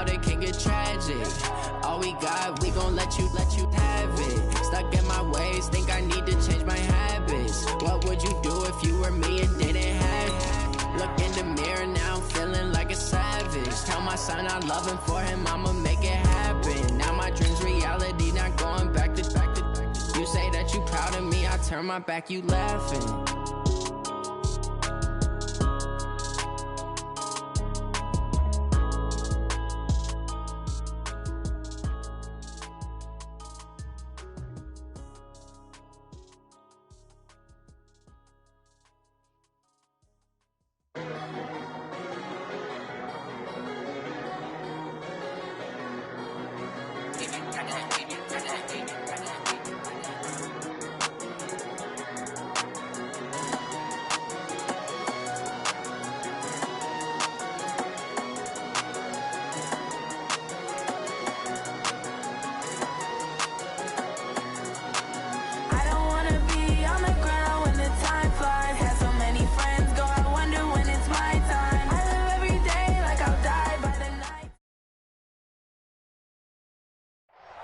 out, it can get tragic. All we got, we gon' let you have it. Stuck in my ways, think I need to change my habits. What would you do if you were me and didn't have it? Look in the mirror, now I'm feeling like a savage. Tell my son I love him, for him I'ma make it happen. Now my dream's reality, not going back to. You say that you proud of me, I turn my back, you laughing.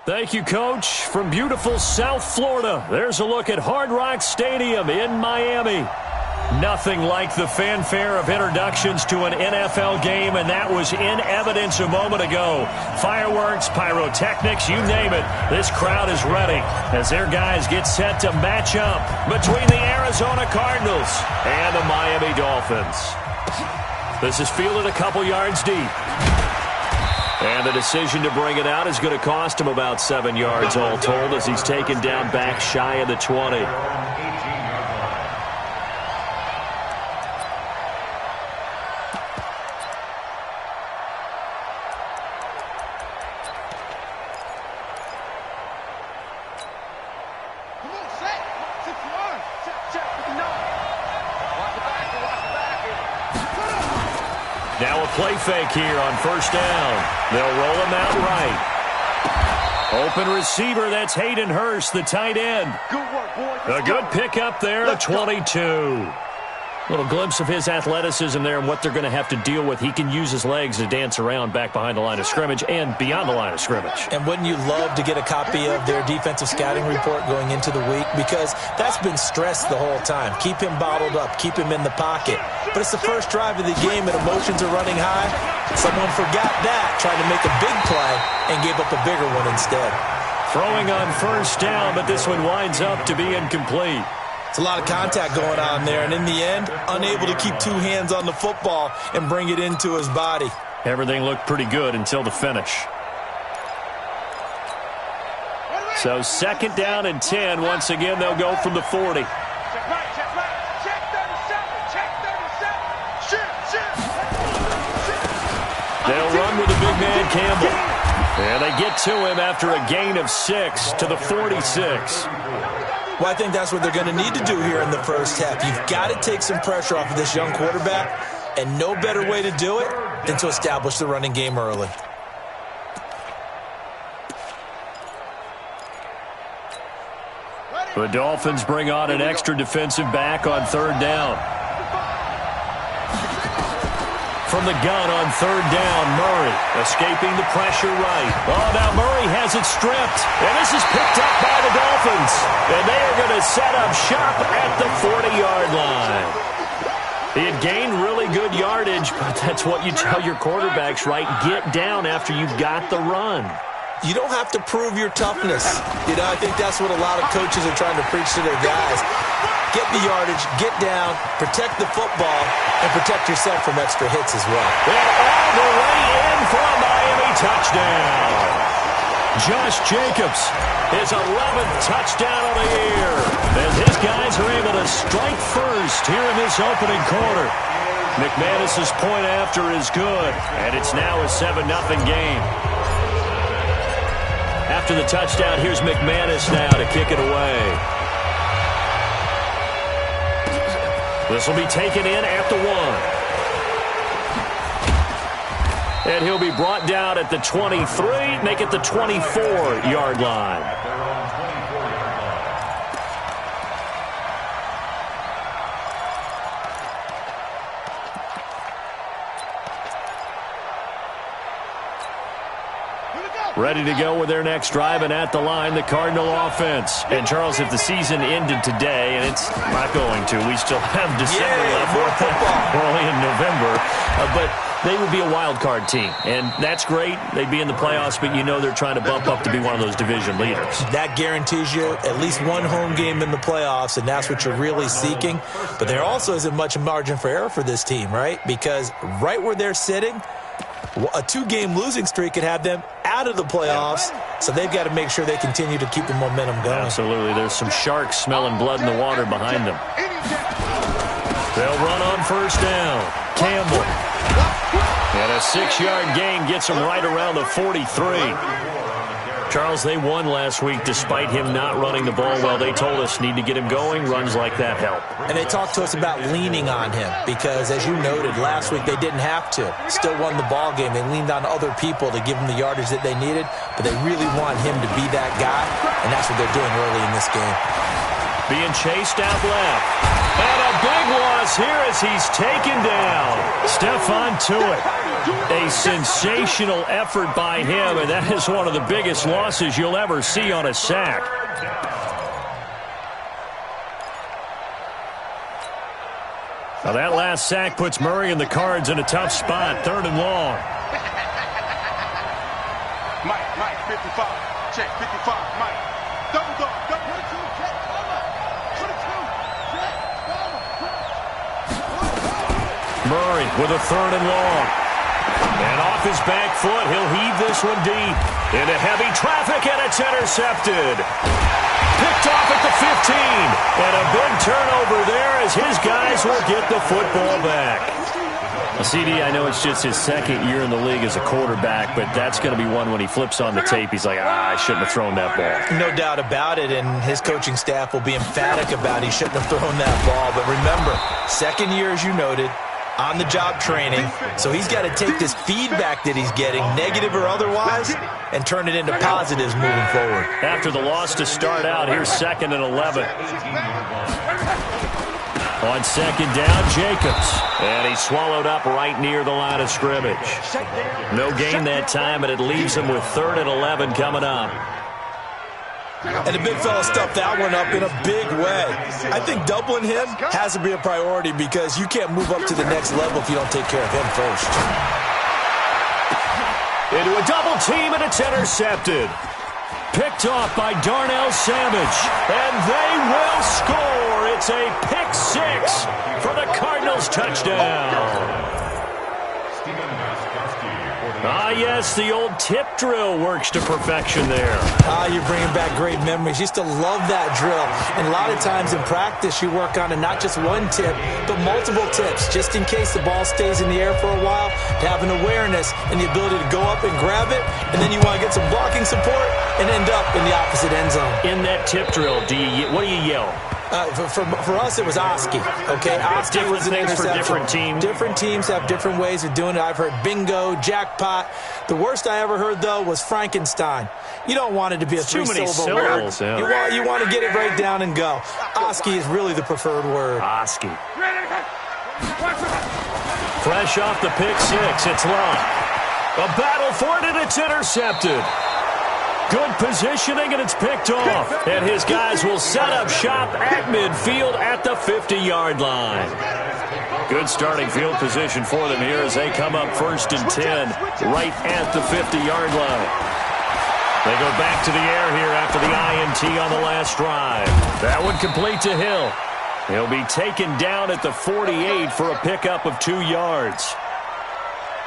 Thank you, Coach. From beautiful South Florida, there's a look at Hard Rock Stadium in Miami. Nothing like the fanfare of introductions to an NFL game, and that was in evidence a moment ago. Fireworks, pyrotechnics, you name it. This crowd is ready as their guys get set to match up between the Arizona Cardinals and the Miami Dolphins. This is fielded a couple yards deep. And the decision to bring it out is going to cost him about 7 yards all told as he's taken down back shy of the 20. Now a play fake here on first down. They'll roll him out right. Open receiver, that's Hayden Hurst, the tight end. Good work, boys. A good pickup there, 22. Little glimpse of his athleticism there and what they're going to have to deal with. He can use his legs to dance around back behind the line of scrimmage and beyond the line of scrimmage. And wouldn't you love to get a copy of their defensive scouting report going into the week? Because that's been stressed the whole time. Keep him bottled up. Keep him in the pocket. But it's the first drive of the game and emotions are running high. Someone forgot that, tried to make a big play and gave up a bigger one instead. Throwing on first down, but this one winds up to be incomplete. It's a lot of contact going on there, and in the end, unable to keep two hands on the football and bring it into his body. Everything looked pretty good until the finish. So second down and 10. Once again, they'll go from the 40. They'll run with the big man, Campbell. And they get to him after a gain of 6 to the 46. Well, I think that's what they're going to need to do here in the first half. You've got to take some pressure off of this young quarterback, and no better way to do it than to establish the running game early. The Dolphins bring on an extra defensive back on third down. From the gun on third down, Murray escaping the pressure right. Oh, now Murray has it stripped, and this is picked up by the Dolphins. And they are going to set up shop at the 40-yard line. He had gained really good yardage, but that's what you tell your quarterbacks, right? Get down after you've got the run. You don't have to prove your toughness. You know, I think that's what a lot of coaches are trying to preach to their guys. Get the yardage, get down, protect the football, and protect yourself from extra hits as well. And all the way in for a Miami touchdown. Josh Jacobs, his 11th touchdown of the year. As his guys are able to strike first here in this opening quarter. McManus's point after is good, and it's now a 7-0 game. After the touchdown, here's McManus now to kick it away. This will be taken in at the 1. And he'll be brought down at the 23, make it the 24-yard line. ready to go with their next drive, and at the line, the Cardinal offense. And, Charles, if the season ended today, and it's not going to, we still have December left. We're only in November. But they would be a wild card team, and that's great. They'd be in the playoffs, but you know they're trying to bump up to be one of those division leaders. That guarantees you at least one home game in the playoffs, and that's what you're really seeking. But there also isn't much margin for error for this team, right? Because right where they're sitting, a 2-game losing streak could have them out of the playoffs, so they've got to make sure they continue to keep the momentum going. Absolutely. There's some sharks smelling blood in the water behind them. They'll run on first down. Campbell. And a 6-yard gain gets them right around the 43. Charles, they won last week despite him not running the ball well. They told us need to get him going. Runs like that help. And they talked to us about leaning on him because, as you noted, last week they didn't have to. Still won the ball game. They leaned on other people to give them the yardage that they needed, but they really want him to be that guy, and that's what they're doing early in this game. Being chased out left. And a big loss here as he's taken down. Stephon Tuitt. A sensational effort by him, and that is one of the biggest losses you'll ever see on a sack. Now that last sack puts Murray and the Cards in a tough spot, 3rd and long. Mike, 55. Check, 55, Mike. Double dog, double. 22, check, cover. 22, check, Murray with a 3rd and long. And off his back foot, he'll heave this one deep. Into heavy traffic, and it's intercepted. Picked off at the 15. And a big turnover there as his guys will get the football back. CD, I know it's just his 2nd year in the league as a quarterback, but that's going to be one when he flips on the tape. He's like, I shouldn't have thrown that ball. No doubt about it, and his coaching staff will be emphatic about he shouldn't have thrown that ball. But remember, 2nd year, as you noted, on-the-job training, so he's got to take this feedback that he's getting, negative or otherwise, and turn it into positives moving forward. After the loss to start out, here's 2nd and 11. On 2nd down, Jacobs. And he's swallowed up right near the line of scrimmage. No gain that time, and it leaves him with 3rd and 11 coming up. And the big fella stuffed that one up in a big way. I think doubling him has to be a priority because you can't move up to the next level if you don't take care of him first. Into a double team, and it's intercepted. Picked off by Darnell Savage. And they will score. It's a pick 6 for the Cardinals touchdown. Yes, the old tip drill works to perfection there. You're bringing back great memories. Used to love that drill. And a lot of times in practice, you work on it, not just one tip, but multiple tips, just in case the ball stays in the air for a while, to have an awareness and the ability to go up and grab it, and then you want to get some blocking support and end up in the opposite end zone. In that tip drill, what do you yell? For us, it was Oski. Okay, Oski was an interception. For different teams. Different teams have different ways of doing it. I've heard bingo, jackpot. The worst I ever heard, though, was Frankenstein. You don't want it to be a 3-syllable word. Yeah. You want to get it right down and go. Oski is really the preferred word. Oski. Fresh off the pick 6, it's Love. A battle for it, and it's intercepted. Good positioning, and it's picked off. And his guys will set up shop at midfield at the 50-yard line. Good starting field position for them here as they come up 1st and 10 right at the 50-yard line. They go back to the air here after the INT on the last drive. That one complete to Hill. He'll be taken down at the 48 for a pickup of 2 yards.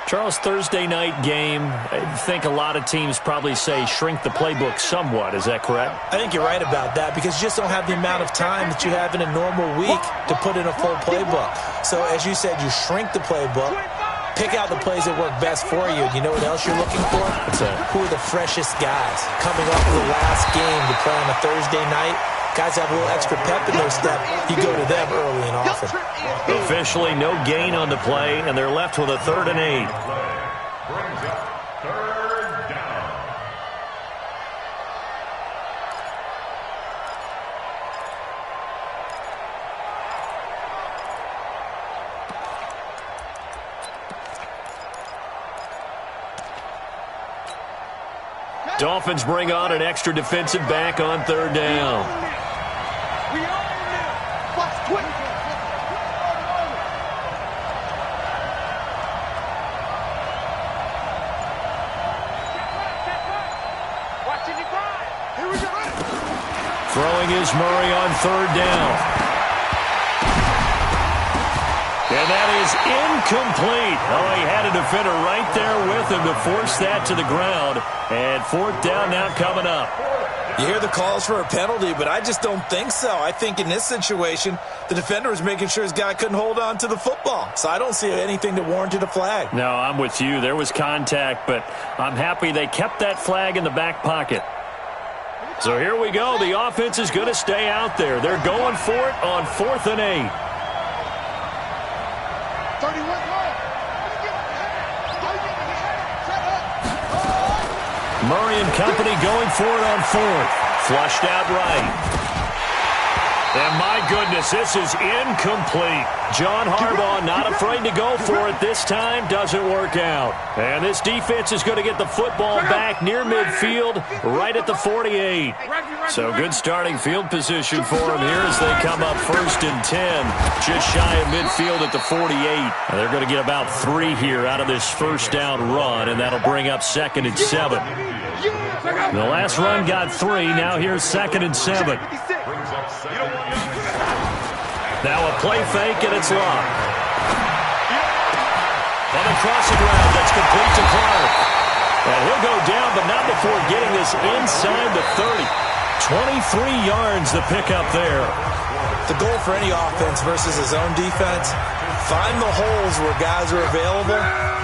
Charles, Thursday night game, I think a lot of teams probably say shrink the playbook somewhat. Is that correct? I think you're right about that because you just don't have the amount of time that you have in a normal week to put in a full playbook. So, as you said, you shrink the playbook, pick out the plays that work best for you. You know what else you're looking for? What's that? Who are the freshest guys coming off the last game to play on a Thursday night? Guys have a little extra pep in their step. You go to them early and often. Officially, no gain on the play, and they're left with a 3rd and 8. Dolphins bring on an extra defensive back on third down. We own them. Watch quick. Watching you grind. Here we go. Throwing is Murray on third down. And that is incomplete. Oh, he had a defender right there with him to force that to the ground. And fourth down now coming up. You hear the calls for a penalty, but I just don't think so. I think in this situation, the defender was making sure his guy couldn't hold on to the football. So I don't see anything that warranted a flag. No, I'm with you. There was contact, but I'm happy they kept that flag in the back pocket. So here we go. The offense is going to stay out there. They're going for it on 4th and 8. 31 Murray and company going for it on 4th. Flushed out right. And my goodness, this is incomplete. John Harbaugh not afraid to go for it this time. Doesn't work out. And this defense is going to get the football back near midfield, right at the 48. So good starting field position for them here as they come up 1st and 10. Just shy of midfield at the 48. And they're going to get about 3 here out of this first down run, and that'll bring up 2nd and 7. The last run got 3. Now here's 2nd and 7. Now a play fake, and it's locked. On the crossing route, that's complete to Clark. And he'll go down, but not before getting this inside the 30. 23 yards the pickup there. The goal for any offense versus his own defense, find the holes where guys are available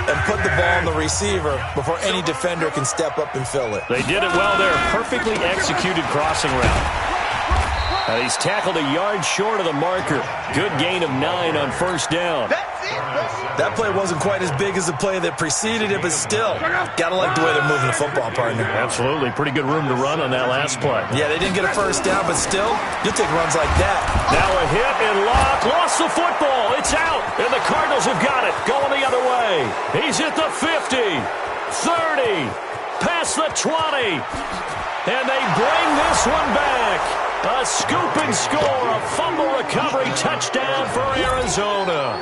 and put the ball on the receiver before any defender can step up and fill it. They did it well there. Perfectly executed crossing route. He's tackled a yard short of the marker. Good gain of 9 on 1st down. That play wasn't quite as big as the play that preceded it, but still, gotta like the way they're moving the football, partner. Absolutely. Pretty good room to run on that last play. Yeah, they didn't get a first down, but still, you'll take runs like that. Now a hit and lock. Lost the football. It's out. And the Cardinals have got it. Going the other way. He's at the 50, 30, past the 20. And they bring this one back. A scoop and score, a fumble recovery touchdown for Arizona.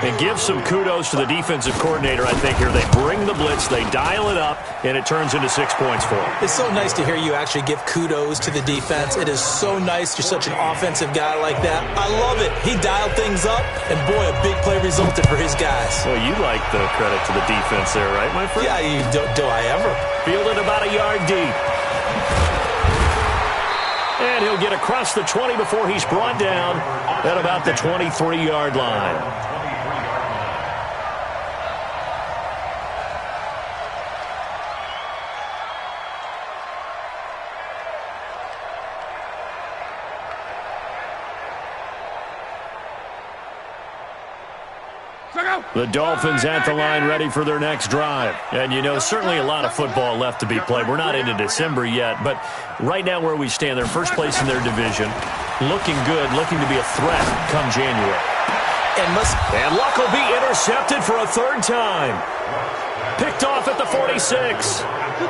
And give some kudos to the defensive coordinator, I think, here. They bring the blitz, they dial it up, and it turns into 6 points for them. It's so nice to hear you actually give kudos to the defense. It is so nice you're such an offensive guy like that. I love it. He dialed things up, and boy, a big play resulted for his guys. Well, you like the credit to the defense there, right, my friend? Yeah, do I ever? Fielded about a yard deep. And he'll get across the 20 before he's brought down at about the 23-yard line. The Dolphins at the line ready for their next drive. And, you know, certainly a lot of football left to be played. We're not into December yet, but right now where we stand, they're first place in their division. Looking good, looking to be a threat come January. And Luck will be intercepted for a 3rd time. Picked off at the 46.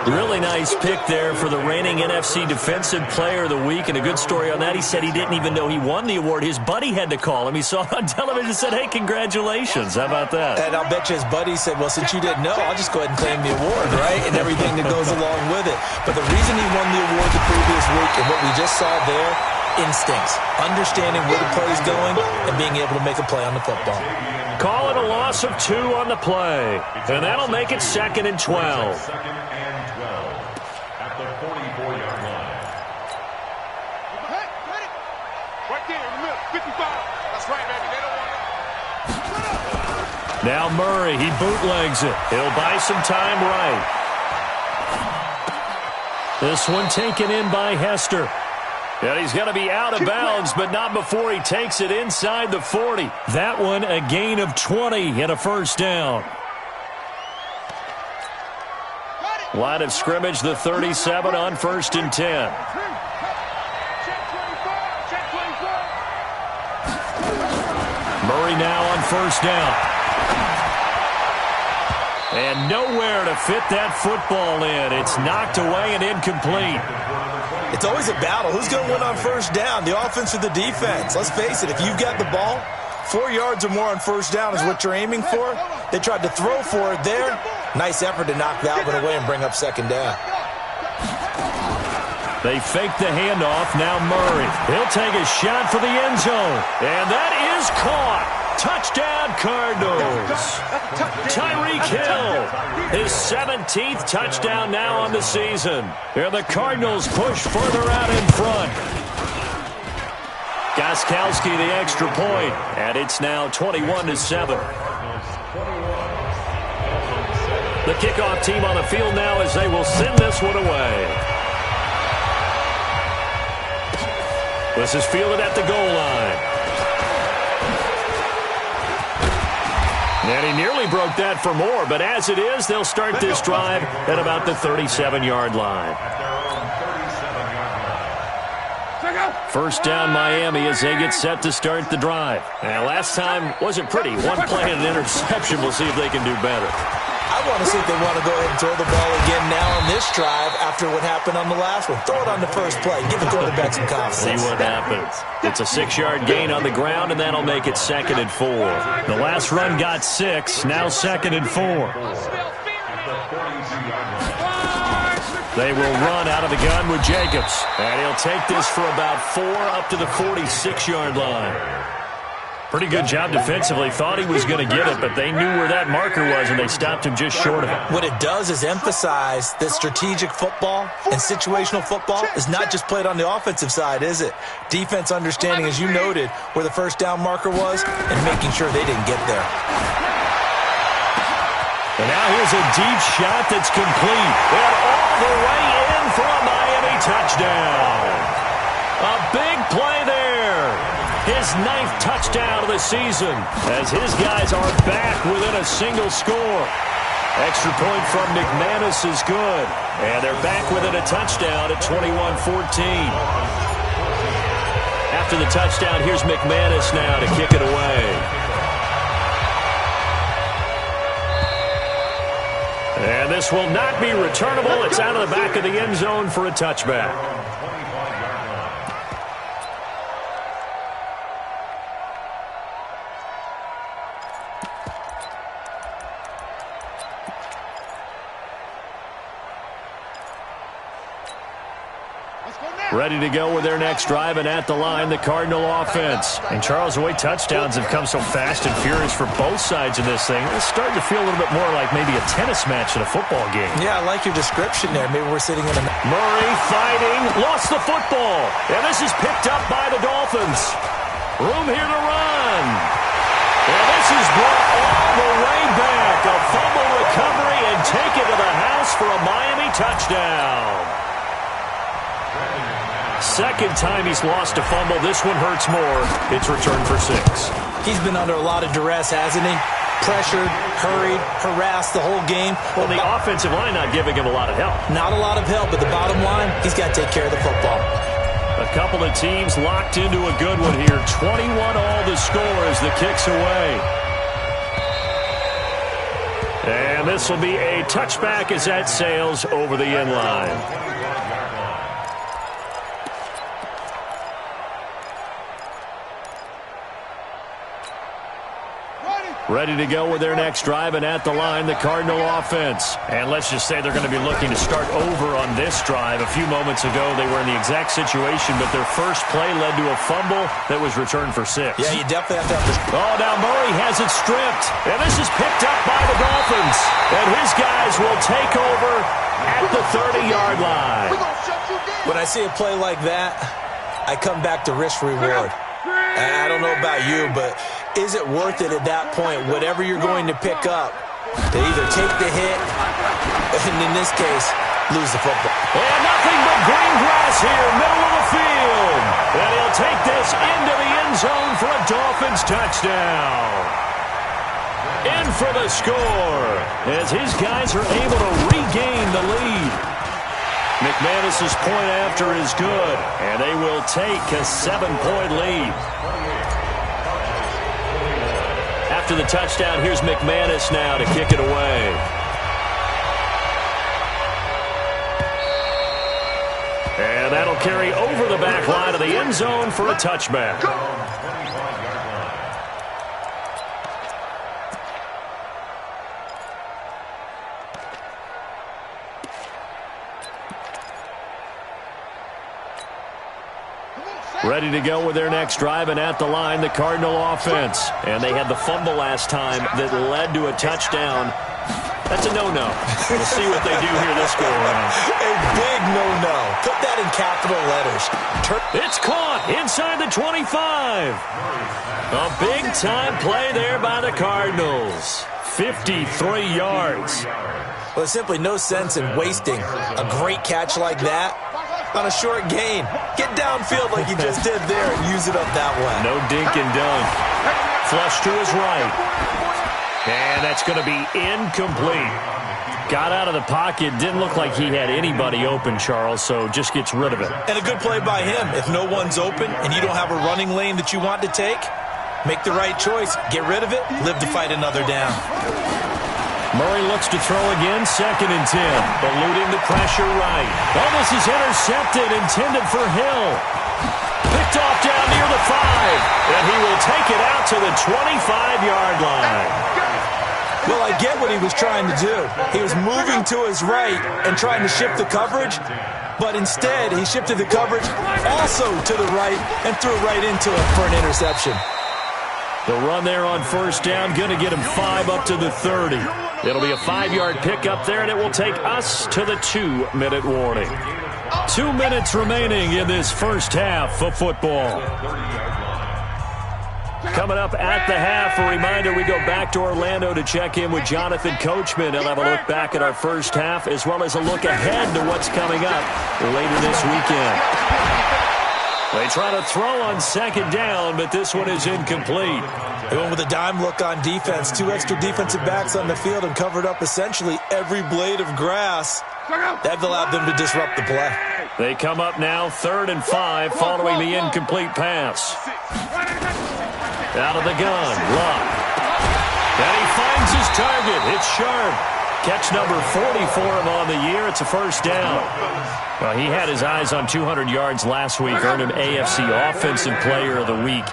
Really nice pick there for the reigning NFC Defensive Player of the Week, and a good story on that. He said he didn't even know he won the award. His buddy had to call him. He saw it on television and said, hey, congratulations. How about that? And I'll bet you his buddy said, well, since you didn't know, I'll just go ahead and claim the award, right? And everything that goes along with it. But the reason he won the award the previous week and what we just saw there, instincts, understanding where the play is going and being able to make a play on the football. Call it a loss of 2 on the play, and that'll make it 2nd and 12. Now Murray, he bootlegs it. He'll buy some time right. This one taken in by Hester. And he's going to be out of bounds, but not before he takes it inside the 40. That one a gain of 20 and a 1st down. Line of scrimmage, the 37 on 1st and 10. Murray now on 1st down. And nowhere to fit that football in. It's knocked away and incomplete. It's always a battle. Who's going to win on first down, the offense or the defense? Let's face it, if you've got the ball, 4 yards or more on first down is what you're aiming for. They tried to throw for it there. Nice effort to knock that one away and bring up second down. They fake the handoff. Now Murray. He'll take a shot for the end zone. And that is caught. Touchdown, Cardinals. Tyreek Hill, his 17th touchdown now on the season. And the Cardinals push further out in front. Gostkowski the extra point, and it's now 21-7. The kickoff team on the field now as they will send this one away. This is fielded at the goal line. And he nearly broke that for more, but as it is, they'll start this drive at about the 37-yard line. First down Miami as they get set to start the drive. And last time wasn't pretty. One play and an interception. We'll see if they can do better. I want to see if they want to go ahead and throw the ball again now on this drive after what happened on the last one. Throw it on the first play. Give the quarterback some confidence. See what happens. It's a 6-yard gain on the ground, and that'll make it 2nd and 4. The last run got 6. Now 2nd and 4. They will run out of the gun with Jacobs. And he'll take this for about 4 up to the 46-yard line. Pretty good job defensively. Thought he was going to get it, but they knew where that marker was, and they stopped him just short of it. What it does is emphasize that strategic football and situational football is not just played on the offensive side, is it? Defense understanding, as you noted, where the first down marker was and making sure they didn't get there. And now here's a deep shot that's complete. And all the way in for a Miami touchdown. A big play there. His 9th touchdown of the season as his guys are back within a single score. Extra point from McManus is good. And they're back within a touchdown at 21-14. After the touchdown, here's McManus now to kick it away. And this will not be returnable. It's out of the back of the end zone for a touchback. Ready to go with their next drive, and at the line, the Cardinal offense. And Charles, the way touchdowns have come so fast and furious for both sides of this thing, it's starting to feel a little bit more like maybe a tennis match in a football game. Yeah, I like your description there. Maybe we're sitting in a... Murray fighting, lost the football, and this is picked up by the Dolphins. Room here to run. And this is brought all the way back. A fumble recovery and take it to the house for a Miami touchdown. Second time he's lost a fumble. This one hurts more. It's returned for 6. He's been under a lot of duress, hasn't he? Pressured, hurried, harassed the whole game. Well, the offensive line not giving him a lot of help. Not a lot of help, but the bottom line, he's got to take care of the football. A couple of teams locked into a good one here. 21 all the score as the kick's away. And this will be a touchback as that sails over the end line. Ready to go with their next drive, and at the line, the Cardinal offense. And let's just say they're going to be looking to start over on this drive. A few moments ago, they were in the exact situation, but their first play led to a fumble that was returned for 6. Yeah, you definitely have to have this. Oh, now Murray has it stripped. And this is picked up by the Dolphins. And his guys will take over at the 30-yard line. When I see a play like that, I come back to risk reward. I don't know about you, but is it worth it at that point, whatever you're going to pick up, to either take the hit, and in this case, lose the football? And nothing but green grass here, middle of the field. And he'll take this into the end zone for a Dolphins touchdown. In for the score, as his guys are able to regain the lead. McManus's point after is good, and they will take a 7-point lead. After the touchdown, here's McManus now to kick it away. carry over the back line of the end zone for a touchback. Ready to go with their next drive, and at the line, the Cardinal offense. And they had the fumble last time that led to a touchdown. That's a no-no. We'll see what they do here this go-around. A big no-no. Put that in capital letters. It's caught inside the 25. A big-time play there by the Cardinals. 53 yards. Well, there's simply no sense in wasting a great catch like that on a short gain. Get downfield like you just did there and use it up that way. No dink and dunk. Flush to his right. And that's going to be incomplete. Got out of the pocket. Didn't look like he had anybody open, Charles, so just gets rid of it. And a good play by him. If no one's open and you don't have a running lane that you want to take, make the right choice. Get rid of it. Live to fight another down. Murray looks to throw again, 2nd and 10. Eluding the pressure right. Oh, this is intercepted, intended for Hill. Picked off down near the 5. And he will take it out to the 25-yard line. Well, I get what he was trying to do. He was moving to his right and trying to shift the coverage, but instead he shifted the coverage also to the right and threw it right into it for an interception. The run there on 1st down, going to get him 5 up to the 30. It'll be a 5-yard pickup there, and it will take us to the 2-minute warning. 2 minutes remaining in this first half of football. Coming up at the half, a reminder, we go back to Orlando to check in with Jonathan Coachman. He'll have a look back at our first half, as well as a look ahead to what's coming up later this weekend. They try to throw on 2nd down, but this one is incomplete. They went with a dime look on defense. 2 extra defensive backs on the field and covered up essentially every blade of grass. That allowed them to disrupt the play. They come up now 3rd and 5 following the incomplete pass. Out of the gun, Luck. And he finds his target. It's Sharp. Catch number 40 for him on the year. It's a 1st down. Well, he had his eyes on 200 yards last week, earned him AFC Offensive Player of the Week.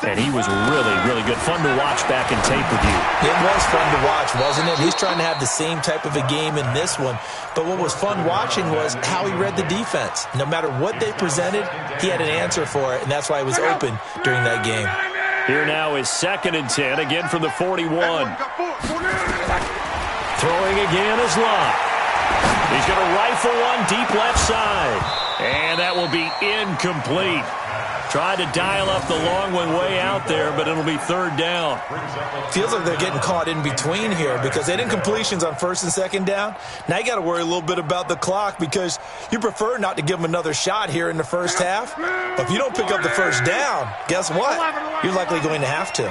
And he was really, really good. Fun to watch back in tape review. It was fun to watch, wasn't it? He's trying to have the same type of a game in this one. But what was fun watching was how he read the defense. No matter what they presented, he had an answer for it, and that's why he was open during that game. Here now is 2nd and 10, again from the 41. Throwing again is Locke. He's going to rifle one deep left side. And that will be incomplete. Tried to dial up the long one way out there, but it'll be 3rd down. Feels like they're getting caught in between here because they did incompletions on 1st and 2nd down. Now you got to worry a little bit about the clock because you prefer not to give them another shot here in the first half. But if you don't pick up the 1st down, guess what? You're likely going to have to.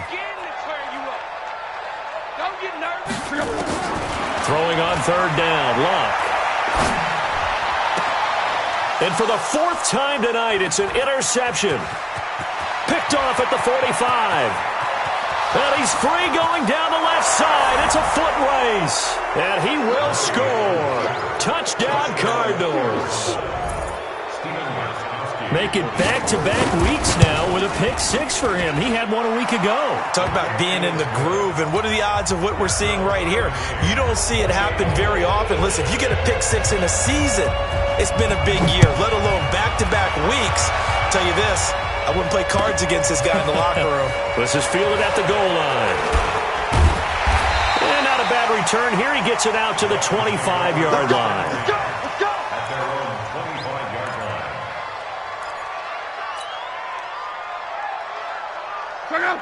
Throwing on 3rd down, Luck. And for the 4th time tonight, it's an interception. Picked off at the 45. And he's free going down the left side. It's a foot race. And he will score. Touchdown, Cardinals. Make it back-to-back weeks now with a pick 6 for him. He had one a week ago. Talk about being in the groove, and what are the odds of what we're seeing right here? You don't see it happen very often. Listen, if you get a pick 6 in a season, it's been a big year, let alone back-to-back weeks. I'll tell you this, I wouldn't play cards against this guy in the locker room. This is fielded at the goal line. And not a bad return here. He gets it out to the 25-yard line. Let's go!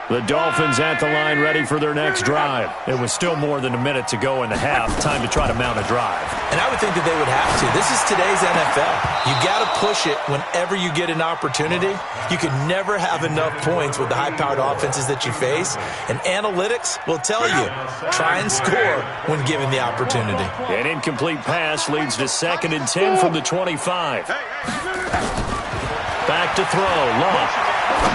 The Dolphins at the line ready for their next drive. It was still more than a minute to go in the half. Time to try to mount a drive. And I would think that they would have to. This is today's NFL. You got to push it whenever you get an opportunity. You can never have enough points with the high-powered offenses that you face. And analytics will tell you, try and score when given the opportunity. An incomplete pass leads to 2nd and 10 from the 25. Back to throw. Luck.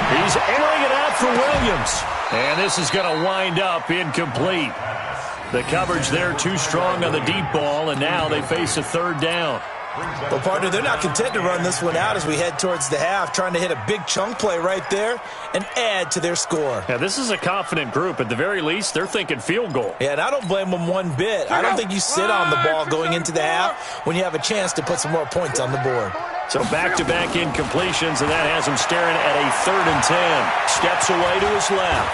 He's airing it out for Williams. And this is going to wind up incomplete. The coverage there too strong on the deep ball, and now they face a 3rd down. Well, partner, they're not content to run this one out as we head towards the half, trying to hit a big chunk play right there and add to their score. Yeah, this is a confident group. At the very least, they're thinking field goal. Yeah, and I don't blame them one bit. I don't think you sit on the ball going into the half when you have a chance to put some more points on the board. So back-to-back incompletions, and that has him staring at a 3rd and 10. Steps away to his left.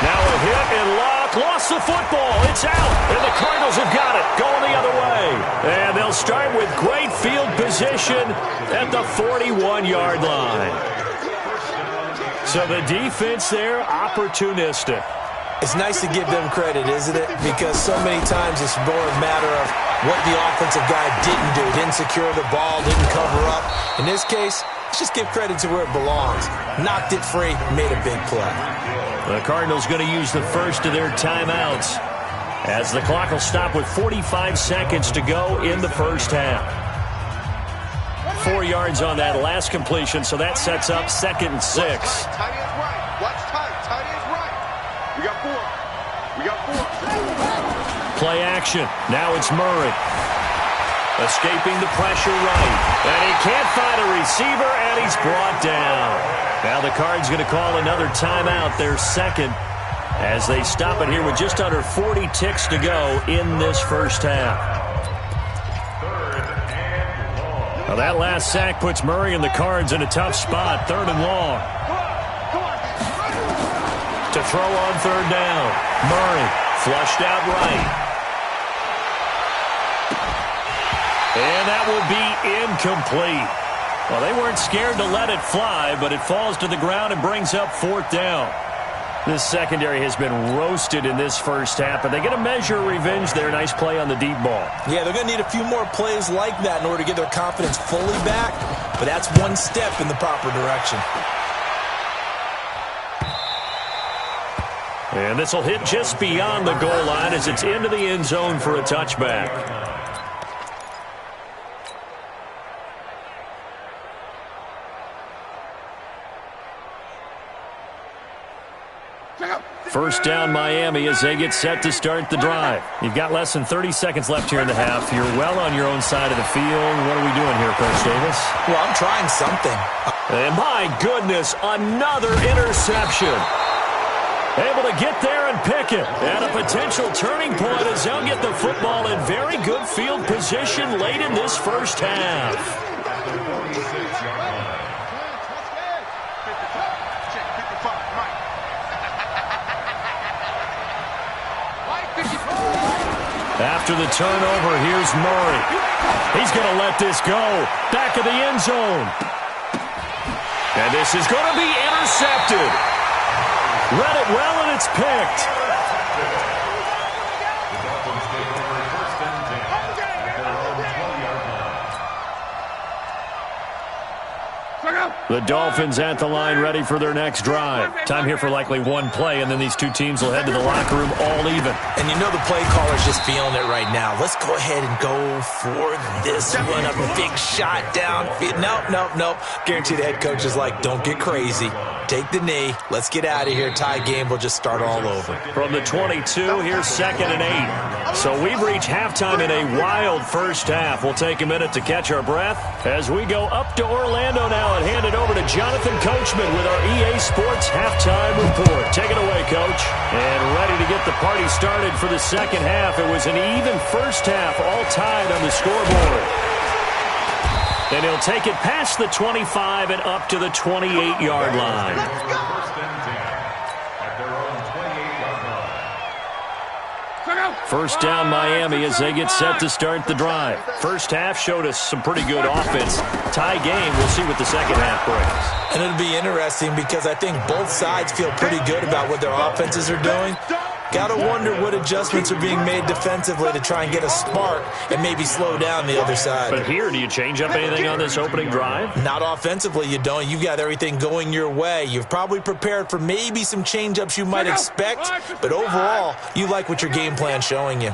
Now a hit and lock. Lost the football. It's out. And the Cardinals have got it. Going the other way. And they'll start with great field position at the 41-yard line. So the defense there, opportunistic. It's nice to give them credit, isn't it? Because so many times it's more a matter of what the offensive guy didn't do. Didn't secure the ball, didn't cover up. In this case, let's just give credit to where it belongs. Knocked it free, made a big play. The Cardinals going to use the first of their timeouts as the clock will stop with 45 seconds to go in the first half. 4 yards on that last completion, so that sets up 2nd and 6. Tight end's right. Watch tight. Tight end's right. We got 4. We got 4. Play action. Now it's Murray. Escaping the pressure right. And he can't find a receiver, and he's brought down. Now the Cards going to call another timeout, their second, as they stop it here with just under 40 ticks to go in this first half. Well, that last sack puts Murray and the Cards in a tough spot, 3rd and long. To throw on 3rd down. Murray flushed out right. And that will be incomplete. Well, they weren't scared to let it fly, but it falls to the ground and brings up 4th down. This secondary has been roasted in this first half, but they get a measure of revenge there. Nice play on the deep ball. Yeah, they're going to need a few more plays like that in order to get their confidence fully back, but that's one step in the proper direction. And this will hit just beyond the goal line as it's into the end zone for a touchback. First down Miami as they get set to start the drive. You've got less than 30 seconds left here in the half. You're well on your own side of the field. What are we doing here, Coach Davis? Well, I'm trying something. And my goodness, another interception. Able to get there and pick it. And a potential turning point as they'll get the football in very good field position late in this first half. After the turnover, here's Murray. He's going to let this go. Back of the end zone. And this is going to be intercepted. Read it well, and it's picked. The Dolphins at the line ready for their next drive. Time here for likely one play, and then these two teams will head to the locker room all even. And you know the play caller's just feeling it right now. Let's go ahead and go for this one. A big shot downfield. Nope. Guarantee the head coach is like, don't get crazy. Take the knee. Let's get out of here. Tie game will just start all over. From the 22, here's 2nd and 8. So we've reached halftime in a wild first half. We'll take a minute to catch our breath as we go up to Orlando now and hand it over to Jonathan Coachman with our EA Sports Halftime Report. Take it away, Coach. And ready to get the party started for the second half. It was an even first half, all tied on the scoreboard. And he'll take it past the 25 and up to the 28-yard line. First down Miami as they get set to start the drive. First half showed us some pretty good offense. Tie game, we'll see what the second half brings. And it'll be interesting because I think both sides feel pretty good about what their offenses are doing. Got to wonder what adjustments are being made defensively to try and get a spark and maybe slow down the other side. But here, do you change up anything on this opening drive? Not offensively, you don't. You've got everything going your way. You've probably prepared for maybe some change-ups you might expect, but overall, you like what your game plan's showing you.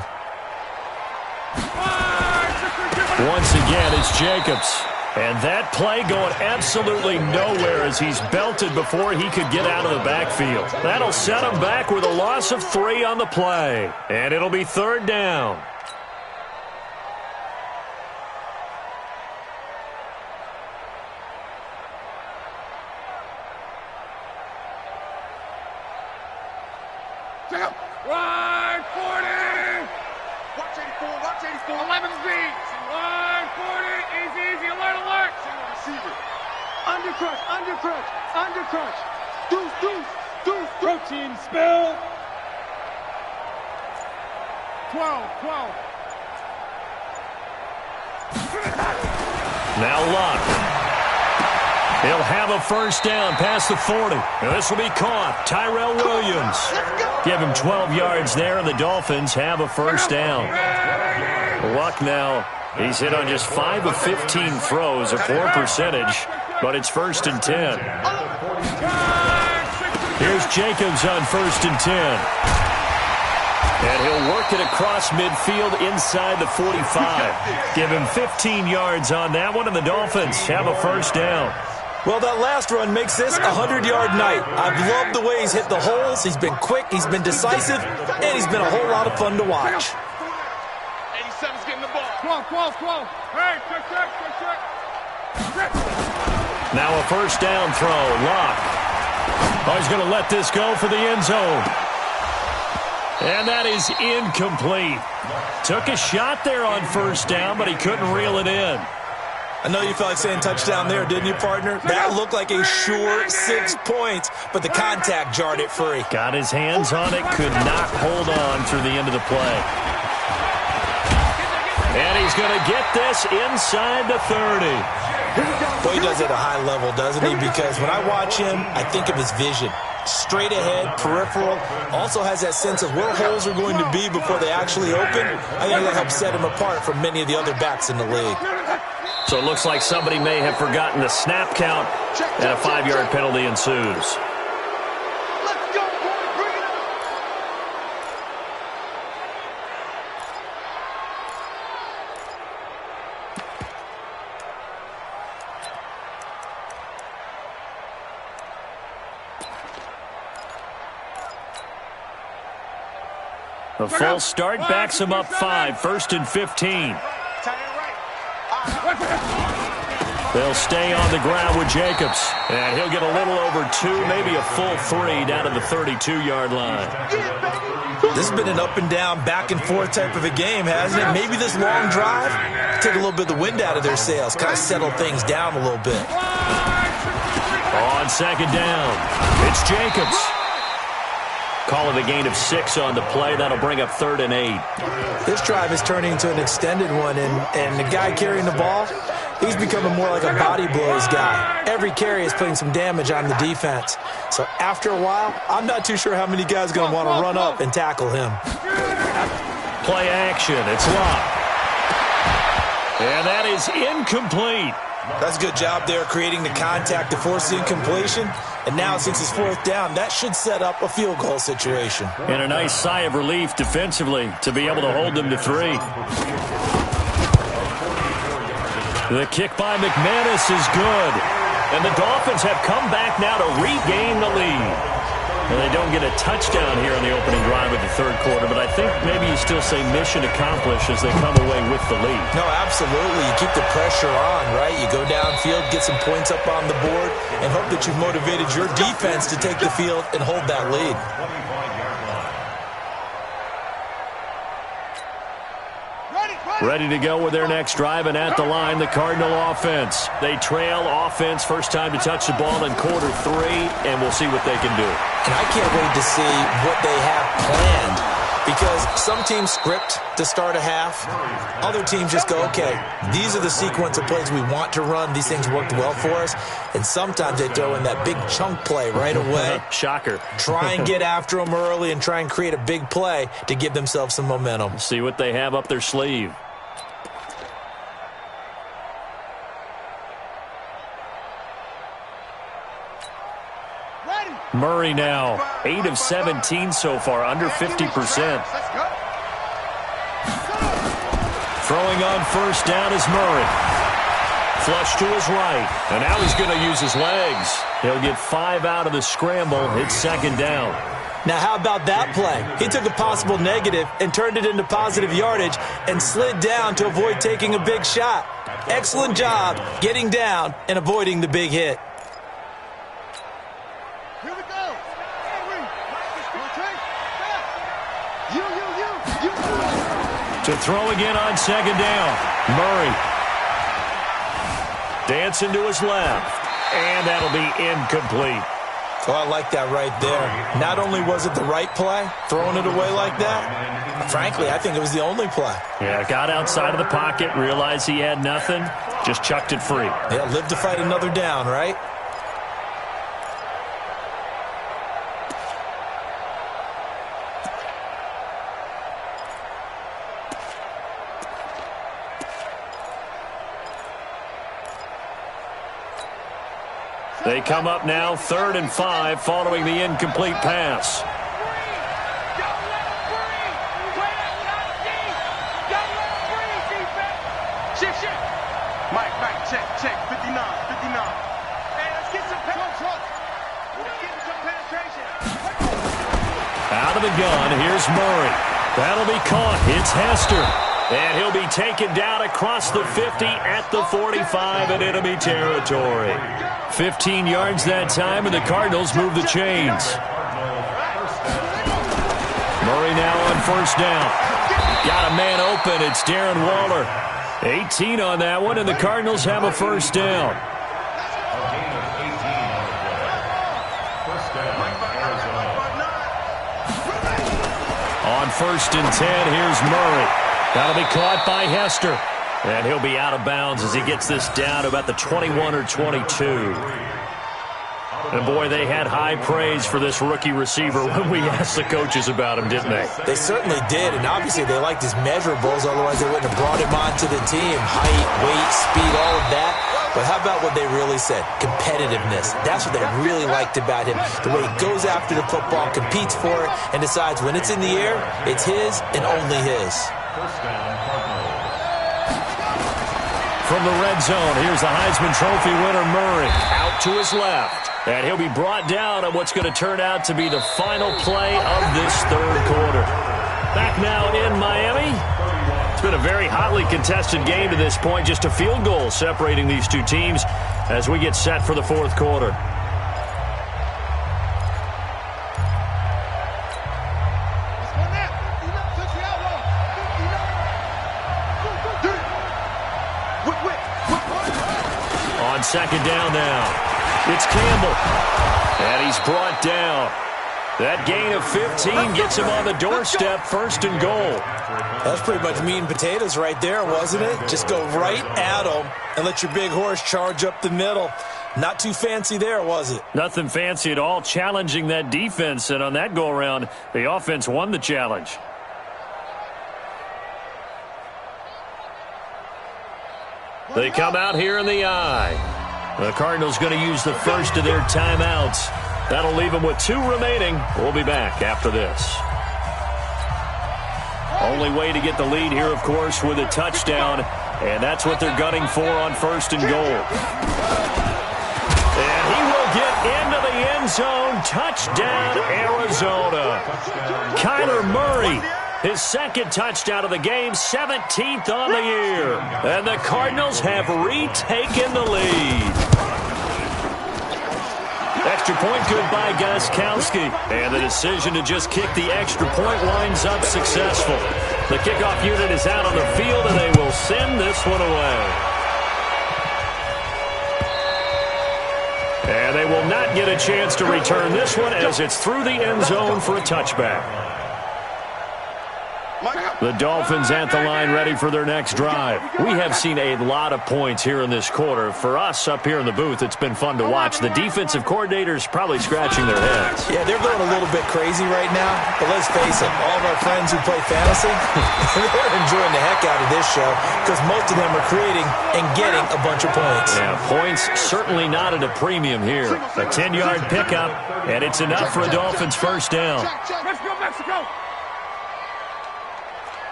Once again, it's Jacobs. And that play going absolutely nowhere as he's belted before he could get out of the backfield. That'll set him back with a loss of 3 on the play. And it'll be 3rd down. Ride 40! Watch 84, watch 84. 11 speed! Ride 40! Easy, easy, alert, alert! Single receiver. Undercrush, undercrush, undercrush. Deuce, deuce, deuce, deuce. Protein spill! 12. Now Luck. He'll have a first down past the 40. And this will be caught. Tyrell Williams. Give him 12 yards there, and the Dolphins have a first down. Luck now. He's hit on just 5 of 15 throws, a poor percentage, but it's 1st and 10. Here's Jacobs on 1st and 10. And he'll work it across midfield inside the 45. Give him 15 yards on that one, and the Dolphins have a first down. Well, that last run makes this a 100-yard night. I've loved the way he's hit the holes. He's been quick, he's been decisive, and he's been a whole lot of fun to watch. 87's getting the ball. 12. Hey, check. Now a first down throw. Lock. Oh, he's going to let this go for the end zone. And that is incomplete. Took a shot there on first down, but he couldn't reel it in. I know you felt like saying touchdown there, didn't you, partner? That looked like a sure 6 points, but the contact jarred it free. Got his hands on it, could not hold on through the end of the play. And he's going to get this inside the 30. Boy, he does it at a high level, doesn't he? Because when I watch him, I think of his vision. Straight ahead, peripheral, also has that sense of where holes are going to be before they actually open. I think that helps set him apart from many of the other backs in the league. So it looks like somebody may have forgotten the snap count, and a 5-yard penalty ensues. Let's go, boy. Bring it up. The full start backs him up 5, 1st and 15. They'll stay on the ground with Jacobs. And he'll get a little over 2, maybe a full 3 down to the 32-yard line. This has been an up and down, back and forth type of a game, hasn't it? Maybe this long drive take a little bit of the wind out of their sails, kind of settle things down a little bit. On second down, it's Jacobs. Call it a gain of 6 on the play. That'll bring up 3rd and 8. This drive is turning into an extended one, and the guy carrying the ball, he's becoming more like a body blows guy. Every carry is putting some damage on the defense. So after a while, I'm not too sure how many guys are going to want to run up and tackle him. Play action. It's locked. And that is incomplete. That's a good job there creating the contact to force the incompletion. And now, since it's 4th down, that should set up a field goal situation. And a nice sigh of relief defensively to be able to hold them to 3. The kick by McManus is good. And the Dolphins have come back now to regain the lead. And they don't get a touchdown here in the opening drive of the 3rd quarter, but I think maybe you still say mission accomplished as they come away with the lead. No, absolutely. You keep the pressure on, right? You go downfield, get some points up on the board, and hope that you've motivated your defense to take the field and hold that lead. Ready to go with their next drive, and at the line, the Cardinal offense. They trail offense, first time to touch the ball in quarter 3, and we'll see what they can do. And I can't wait to see what they have planned, because some teams script to start a half. Other teams just go, okay, these are the sequence of plays we want to run. These things worked well for us. And sometimes they throw in that big chunk play right away. Shocker. Try and get after them early and try and create a big play to give themselves some momentum. See what they have up their sleeve. Murray now, 8 of 17 so far, under 50%. Throwing on first down is Murray. Flush to his right, and now he's going to use his legs. He'll get 5 out of the scramble. It's 2nd down. Now, how about that play? He took a possible negative and turned it into positive yardage and slid down to avoid taking a big shot. Excellent job getting down and avoiding the big hit. To throw again on second down. Murray. Dancing to his left. And that'll be incomplete. Oh, I like that right there. Not only was it the right play, throwing it away like that, frankly, I think it was the only play. Yeah, got outside of the pocket, realized he had nothing, just chucked it free. Yeah, live to fight another down, right? They come up now 3rd and 5 following the incomplete pass. Mike, check. 59. Hey, let's get some penetration. Out of the gun, here's Murray. That'll be caught. It's Hester. And he'll be taken down across the 50 at the 45 in enemy territory. 15 yards that time, and the Cardinals move the chains. Murray now on first down. Got a man open. It's Darren Waller. 18 on that one, and the Cardinals have a first down. On 1st and 10, here's Murray. That'll be caught by Hester. And he'll be out of bounds as he gets this down to about the 21 or 22. And boy, they had high praise for this rookie receiver when we asked the coaches about him, didn't they? They certainly did, and obviously they liked his measurables, otherwise they wouldn't have brought him onto the team. Height, weight, speed, all of that. But how about what they really said? Competitiveness. That's what they really liked about him. The way he goes after the football, competes for it, and decides when it's in the air, it's his and only his. From the red zone, here's the Heisman Trophy winner, Murray, out to his left. And he'll be brought down at what's going to turn out to be the final play of this 3rd quarter. Back now in Miami. It's been a very hotly contested game to this point. Just a field goal separating these two teams as we get set for the 4th quarter. On second down now, it's Campbell. And he's brought down. That gain of 15 gets him on the doorstep, 1st and goal. That's pretty much meat and potatoes right there, wasn't it? Just go right at him and let your big horse charge up the middle. Not too fancy there, was it? Nothing fancy at all, challenging that defense. And on that go-around, the offense won the challenge. They come out here in the eye. The Cardinals going to use the first of their timeouts. That'll leave them with 2 remaining. We'll be back after this. Only way to get the lead here, of course, with a touchdown. And that's what they're gunning for on 1st and goal. And he will get into the end zone. Touchdown, Arizona. Kyler Murray. His 2nd touchdown of the game, 17th on the year. And the Cardinals have retaken the lead. Extra point good by Gostkowski. And the decision to just kick the extra point winds up successful. The kickoff unit is out on the field, and they will send this one away. And they will not get a chance to return this one as it's through the end zone for a touchback. The Dolphins at the line ready for their next drive. We have seen a lot of points here in this quarter. For us up here in the booth, it's been fun to watch. The defensive coordinators probably scratching their heads. Yeah, they're going a little bit crazy right now. But let's face it, all of our friends who play fantasy, they're enjoying the heck out of this show because most of them are creating and getting a bunch of points. Yeah, points certainly not at a premium here. A 10-yard pickup, and it's enough for a Dolphins first down. Let's go, Mexico!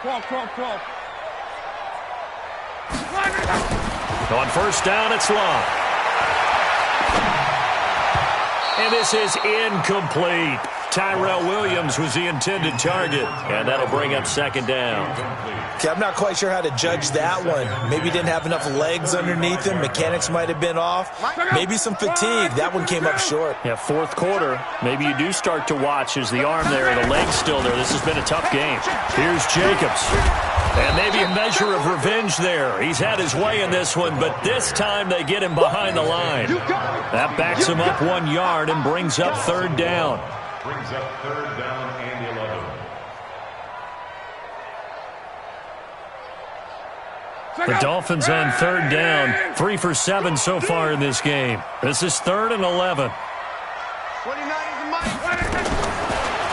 Crawl. On first down, it's Long. And this is incomplete. Tyrell Williams was the intended target, and that'll bring up second down. Okay, I'm not quite sure how to judge that one. Maybe he didn't have enough legs underneath him. Mechanics might have been off. Maybe some fatigue. That one came up short. Yeah, fourth quarter. Maybe you do start to watch as the arm there, the leg's still there. This has been a tough game. Here's Jacobs. And maybe a measure of revenge there. He's had his way in this one, but this time they get him behind the line. That backs him up 1 yard and brings up third down. Brings up third down and 11. The Dolphins on third down. 3 for 7 so far in this game. This is 3rd and 11. 29 is the mic.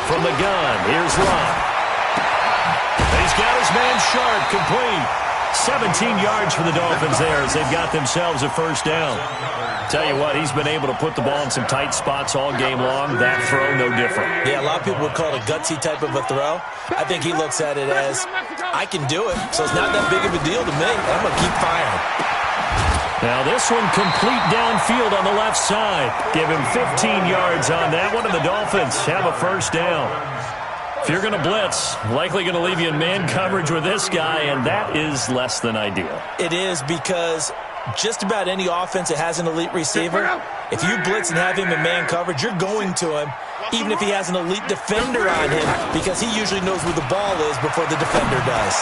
From the gun, here's Lott. He's got his man Sharp complete. 17 yards for the Dolphins there as they've got themselves a first down. Tell you what, he's been able to put the ball in some tight spots all game long. That throw, no different. Yeah, a lot of people would call it a gutsy type of a throw. I think he looks at it as, I can do it, so it's not that big of a deal to me. I'm going to keep firing. Now this one complete downfield on the left side. Give him 15 yards on that one, and the Dolphins have a first down. If you're going to blitz, likely going to leave you in man coverage with this guy, and that is less than ideal. It is, because just about any offense that has an elite receiver, if you blitz and have him in man coverage, you're going to him, even if he has an elite defender on him, because he usually knows where the ball is before the defender does.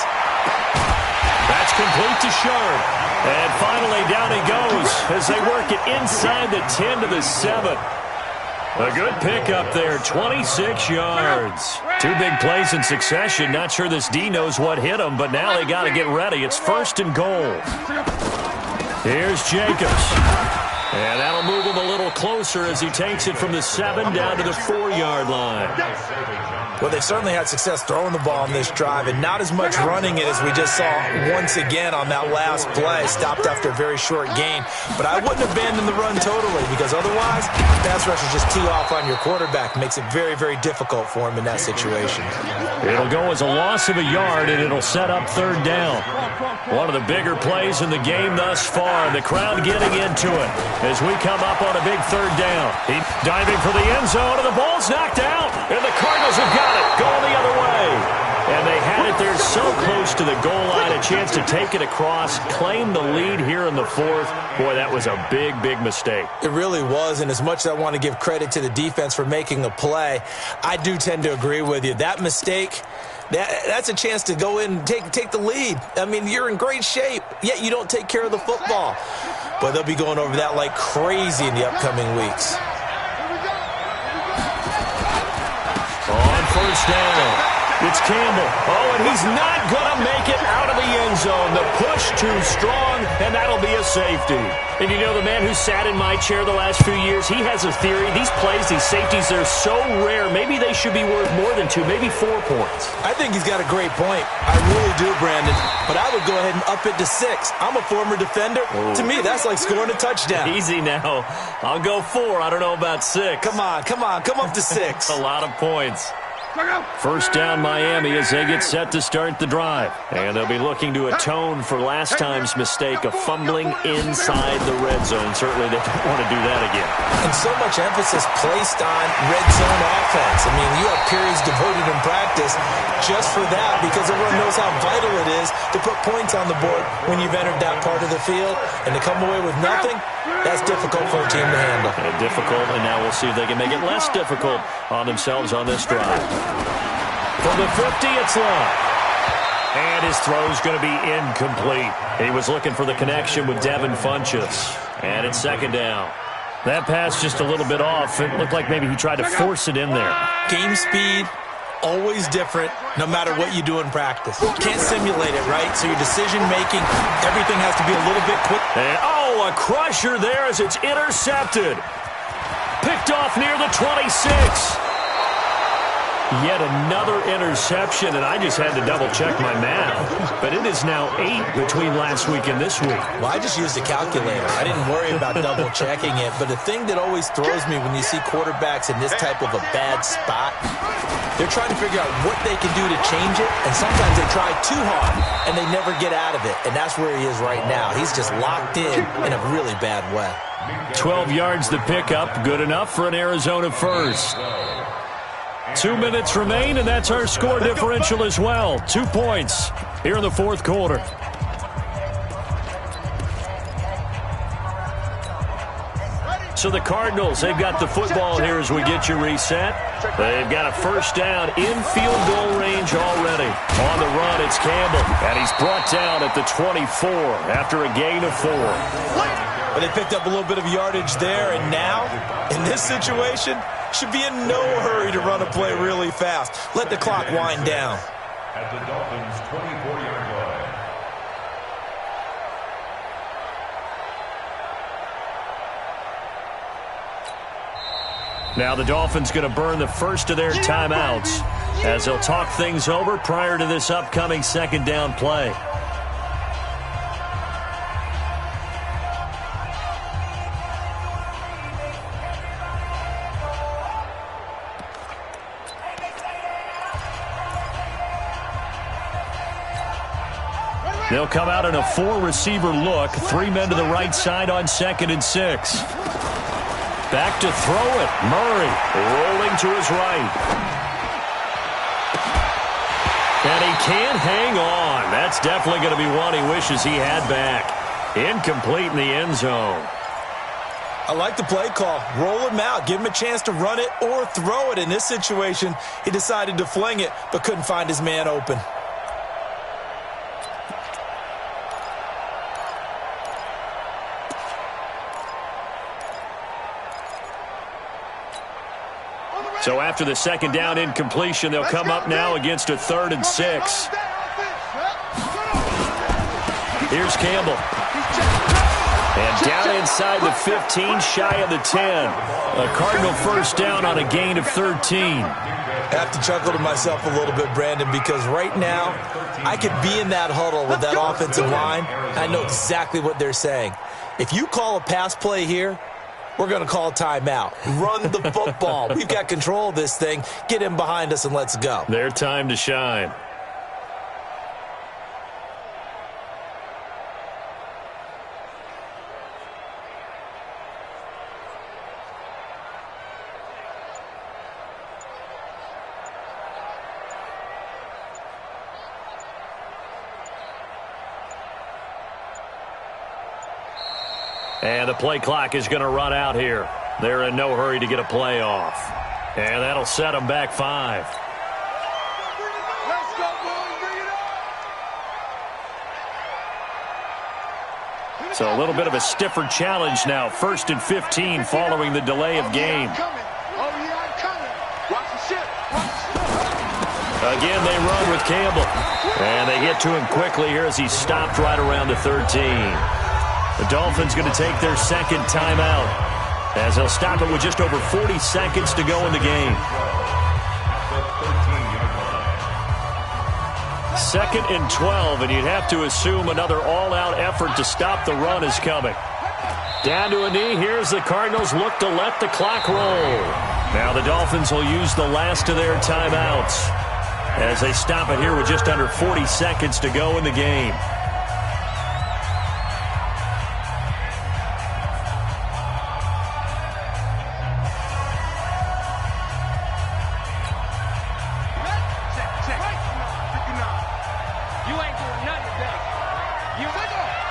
That's complete to Sharp. And finally down he goes as they work it inside the 10 to the 7. A good pickup there, 26 yards. 2 big plays in succession. Not sure this D knows what hit him, but now they got to get ready. It's 1st and goal. Here's Jacobs. And that'll move him a little closer as he takes it from the 7 down to the 4-yard line. Well, they certainly had success throwing the ball on this drive, and not as much running it as we just saw once again on that last play. Stopped after a very short gain. But I wouldn't abandon the run totally, because otherwise, pass rushers just tee off on your quarterback. Makes it very, very difficult for him in that situation. It'll go as a loss of a yard, and it'll set up third down. One of the bigger plays in the game thus far. The crowd getting into it as we come up on a big third down. He diving for the end zone, and the ball's knocked out. And the Cardinals have got it, going the other way. And they had it there so close to the goal line, a chance to take it across, claim the lead here in the 4th. Boy, that was a big, big mistake. It really was, and as much as I want to give credit to the defense for making a play, I do tend to agree with you. That mistake, that's a chance to go in and take the lead. I mean, you're in great shape, yet you don't take care of the football. But they'll be going over that like crazy in the upcoming weeks. On first down, it's Campbell. Oh, and he's not going to make it out of the end zone. The push too strong, and that'll be a safety. And you know, the man who sat in my chair the last few years, he has a theory. These plays, these safeties, they're so rare. Maybe they should be worth more than 2, maybe 4 points. I think he's got a great point. I really do, Brandon. But I would go ahead and up it to 6. I'm a former defender. Oh. To me, that's like scoring a touchdown. Easy now. I'll go 4. I don't know about 6. Come on. Come up to 6. A lot of points. First down Miami as they get set to start the drive. And they'll be looking to atone for last time's mistake of fumbling inside the red zone. Certainly they don't want to do that again. And so much emphasis placed on red zone offense. I mean, you have periods devoted in practice just for that, because everyone knows how vital it is to put points on the board when you've entered that part of the field. And to come away with nothing, that's difficult for a team to handle. Difficult, and now we'll see if they can make it less difficult on themselves on this drive. From the 50, it's Lott. And his throw's going to be incomplete. He was looking for the connection with Devin Funchess. And it's second down. That pass just a little bit off. It looked like maybe he tried to force it in there. Game speed, always different, no matter what you do in practice. Can't simulate it, right? So your decision-making, everything has to be a little bit quick. And, oh, a crusher there as it's intercepted. Picked off near the 26. Yet another interception, and I just had to double-check my math. But it is now 8 between last week and this week. Well, I just used a calculator. I didn't worry about double-checking it. But the thing that always throws me when you see quarterbacks in this type of a bad spot, they're trying to figure out what they can do to change it, and sometimes they try too hard, and they never get out of it. And that's where he is right now. He's just locked in a really bad way. 12 yards to pick up, good enough for an Arizona first. 2 minutes remain, and that's our score differential as well. 2 points here in the fourth quarter. So the Cardinals, they've got the football here as we get you reset. They've got a first down in field goal range already. On the run, it's Campbell, and he's brought down at the 24 after a gain of 4. But they picked up a little bit of yardage there, and now, in this situation, should be in no hurry to run a play really fast. Let the clock wind down. At the Dolphins' 24-yard line. Now the Dolphins going to burn the first of their timeouts as they'll talk things over prior to this upcoming second down play. They'll come out in a 4-receiver look. 3 men to the right side on 2nd and 6. Back to throw it. Murray rolling to his right. And he can't hang on. That's definitely going to be one he wishes he had back. Incomplete in the end zone. I like the play call. Roll him out. Give him a chance to run it or throw it. In this situation, he decided to fling it but couldn't find his man open. So after the second down incompletion, they'll come up now against a 3rd and 6. Here's Campbell. And down inside the 15, shy of the 10. A Cardinal first down on a gain of 13. I have to chuckle to myself a little bit, Brandon, because right now I could be in that huddle with that offensive line. I know exactly what they're saying. If you call a pass play here, we're going to call timeout. Run the football. We've got control of this thing. Get him behind us and let's go. Their time to shine. And the play clock is going to run out here. They're in no hurry to get a play off. And that'll set them back 5. Let's go, boys. Bring it up. So a little bit of a stiffer challenge now. 1st and 15 following the delay of game. Again, they run with Campbell. And they get to him quickly here as he's stopped right around the 13. The Dolphins going to take their second timeout as they'll stop it with just over 40 seconds to go in the game. 2nd and 12, and you'd have to assume another all-out effort to stop the run is coming. Down to a knee. Here's the Cardinals look to let the clock roll. Now the Dolphins will use the last of their timeouts as they stop it here with just under 40 seconds to go in the game.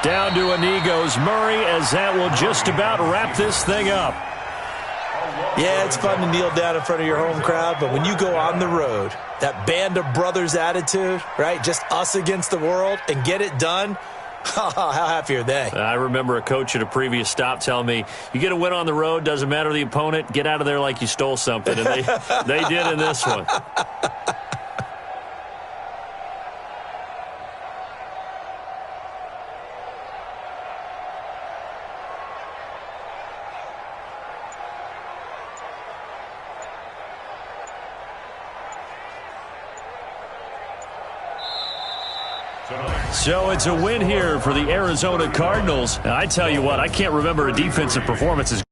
Down to a knee goes Murray as that will just about wrap this thing up. Yeah, it's fun to kneel down in front of your home crowd, but when you go on the road, that band of brothers attitude, right, just us against the world, and get it done, how happy are they? I remember a coach at a previous stop telling me, you get a win on the road, doesn't matter the opponent, get out of there like you stole something, and they did in this one. So it's a win here for the Arizona Cardinals. And I tell you what, I can't remember a defensive performance as